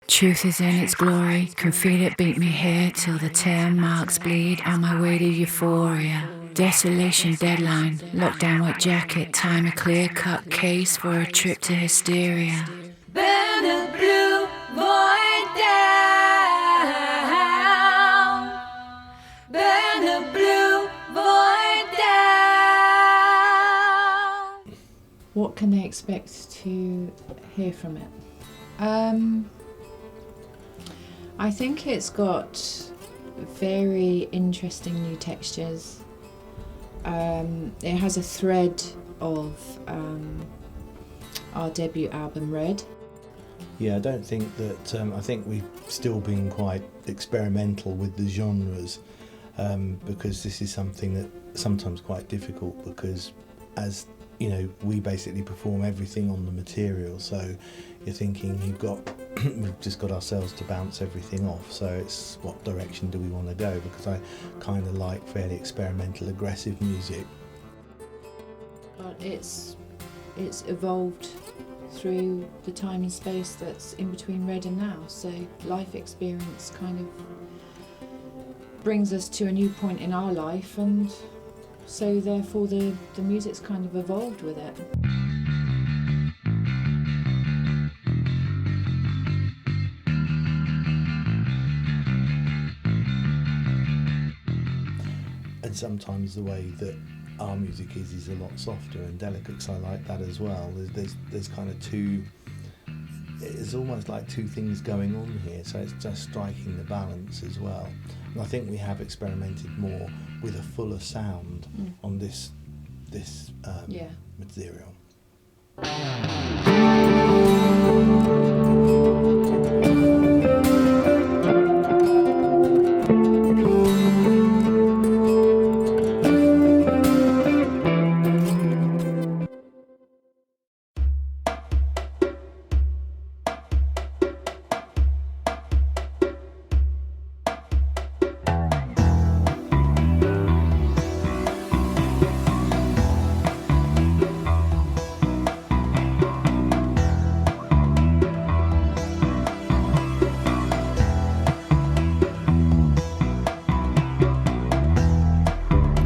Truth is in its glory, can feel it beat me here till the tear marks bleed on my way to euphoria. Desolation deadline, lockdown white jacket, time a clear-cut case for a trip to hysteria. Burn the blue void down. Burn the blue void down. What can they expect to hear from it? I think it's got very interesting new textures. It has a thread of our debut album, Red. Yeah, I don't think that, I think we've still been quite experimental with the genres because this is something that sometimes quite difficult because as you know, we basically perform everything on the material, so you're thinking we've just got ourselves to bounce everything off, so it's what direction do we want to go, because I kind of like fairly experimental, aggressive music. But it's evolved through the time and space that's in between Red and now, so life experience kind of brings us to a new point in our life, and so therefore the music's kind of evolved with it. And sometimes the way that our music is a lot softer and delicate, because I like that as well. There's kind of it's almost like two things going on here, so it's just striking the balance as well. And I think we have experimented more with a fuller sound on this material.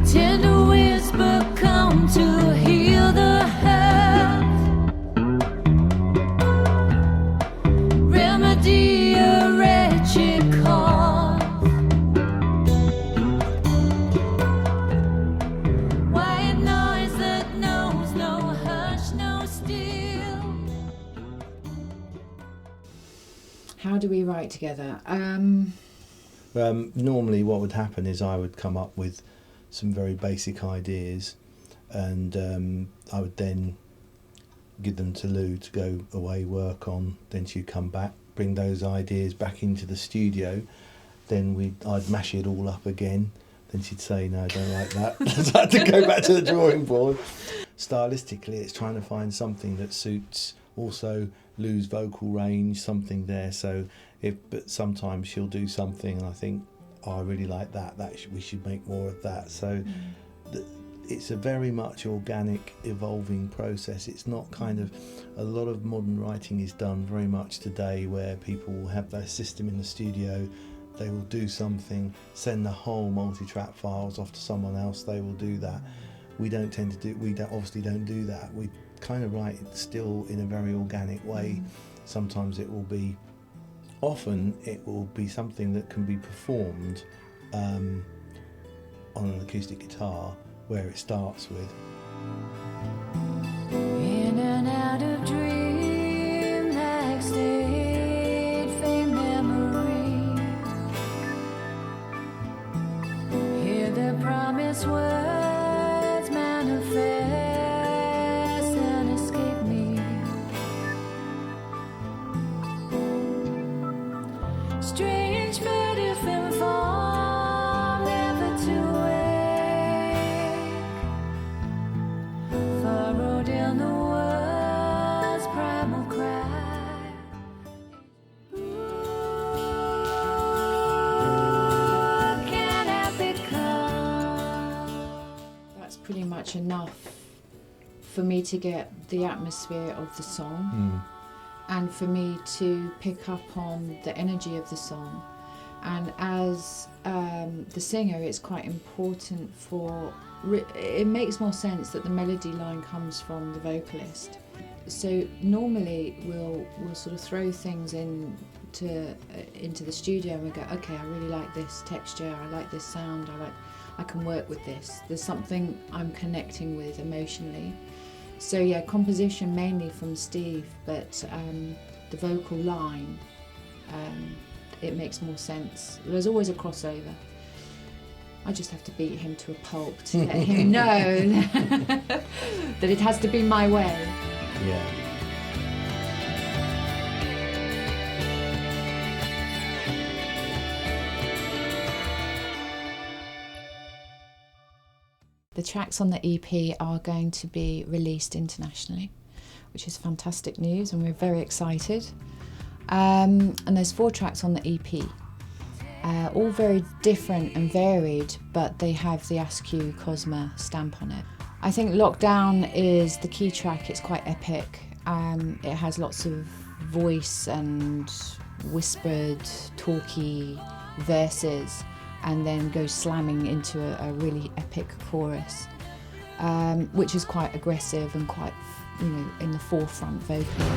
Tender whisper come to heal the hurt. Remedy a wretched cause. White noise that knows no hush, no still. How do we write together? Normally what would happen is I would come up with some very basic ideas, and I would then give them to Lou to go away, work on. Then she'd come back, bring those ideas back into the studio. Then I'd mash it all up again. Then she'd say, no, I don't like that. So I had to go back to the drawing board. Stylistically, it's trying to find something that suits also Lou's vocal range, something there. But sometimes she'll do something and I think, oh, I really like that. We should make more of that. So it's a very much organic, evolving process. It's not kind of, a lot of modern writing is done very much today where people will have their system in the studio, they will do something, send the whole multi-track files off to someone else, they will do that. We obviously don't do that. We kind of write it still in a very organic way. Sometimes often it will be something that can be performed on an acoustic guitar, where it starts with. In and out of dream like state faint memory. Hear the promised words manifest and escape me. Strange but if informed, never to wake. Furrowed in the world's primal cry. What can I become? That's pretty much enough for me to get the atmosphere of the song. and for me to pick up on the energy of the song. And as the singer, it's quite important it makes more sense that the melody line comes from the vocalist. So normally we'll sort of throw things into the studio and we go, okay, I really like this texture, I like this sound, I can work with this. There's something I'm connecting with emotionally. So yeah, composition mainly from Steve, but the vocal line, it makes more sense. There's always a crossover. I just have to beat him to a pulp to let him know that it has to be my way. Yeah. The tracks on the EP are going to be released internationally, which is fantastic news, and we're very excited. And there's 4 tracks on the EP, all very different and varied, but they have the Askew Cozma stamp on it. I think Lockdown is the key track. It's quite epic. It has lots of voice and whispered, talky verses, and then goes slamming into a really epic chorus, which is quite aggressive and quite, in the forefront vocally.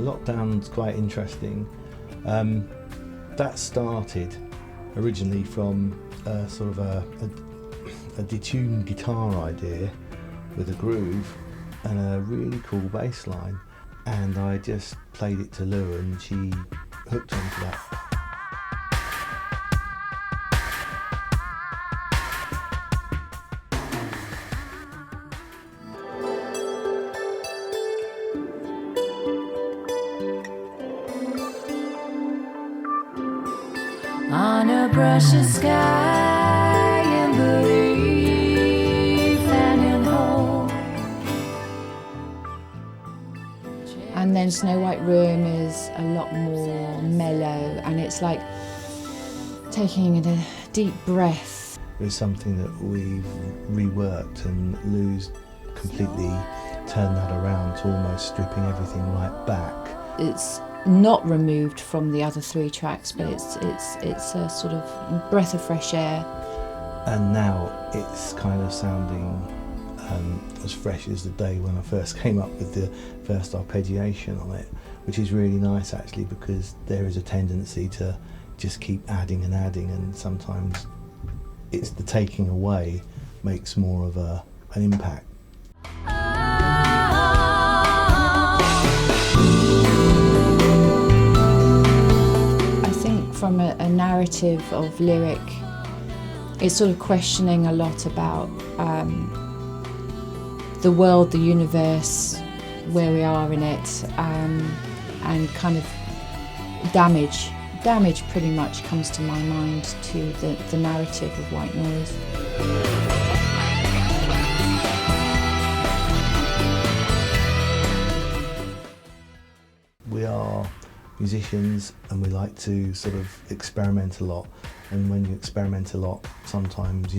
Lockdown's quite interesting. That started originally from sort of a detuned guitar idea with a groove and a really cool bass line, and I just played it to Lou and she hooked onto that. On a brush of sky and belief and in hope. And then Snow White Room is a lot more mellow, and it's like taking a deep breath. It's something that we've reworked, and Lou's completely turned that around to almost stripping everything right back. It's not removed from the other 3 tracks, but it's a sort of breath of fresh air. And now it's kind of sounding as fresh as the day when I first came up with the first arpeggiation on it, which is really nice actually, because there is a tendency to just keep adding and adding, and sometimes it's the taking away makes more of an impact. From a narrative of lyric, it's sort of questioning a lot about the world, the universe, where we are in it, and kind of damage. Damage pretty much comes to my mind to the narrative of White Noise. We are musicians and we like to sort of experiment a lot, and when you experiment a lot, sometimes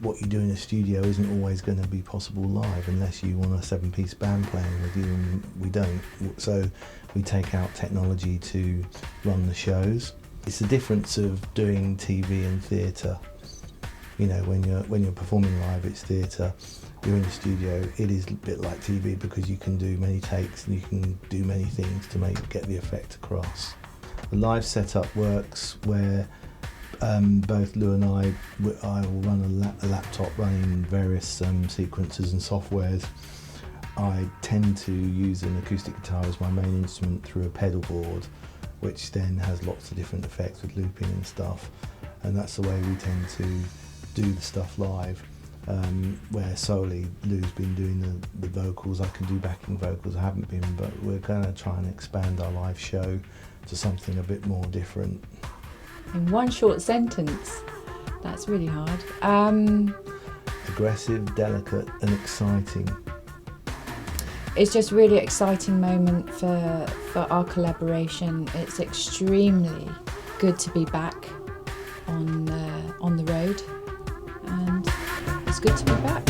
what you do in a studio isn't always going to be possible live unless you want a 7-piece band playing with you, and we don't. So we take out technology to run the shows. It's the difference of doing TV and theatre. When you're performing live, it's theatre. You're in the studio, it is a bit like TV because you can do many takes and you can do many things to get the effect across. The live setup works where both Lou and I will run a laptop running various sequences and softwares. I tend to use an acoustic guitar as my main instrument through a pedal board, which then has lots of different effects with looping and stuff, and that's the way we tend to do the stuff live. where solely Lou's been doing the vocals. I can do backing vocals, I haven't been, but we're going to try and expand our live show to something a bit more different. In one short sentence, that's really hard. Aggressive, delicate and exciting. It's just a really exciting moment for our collaboration. It's extremely good to be back on the road, and it's good to be back.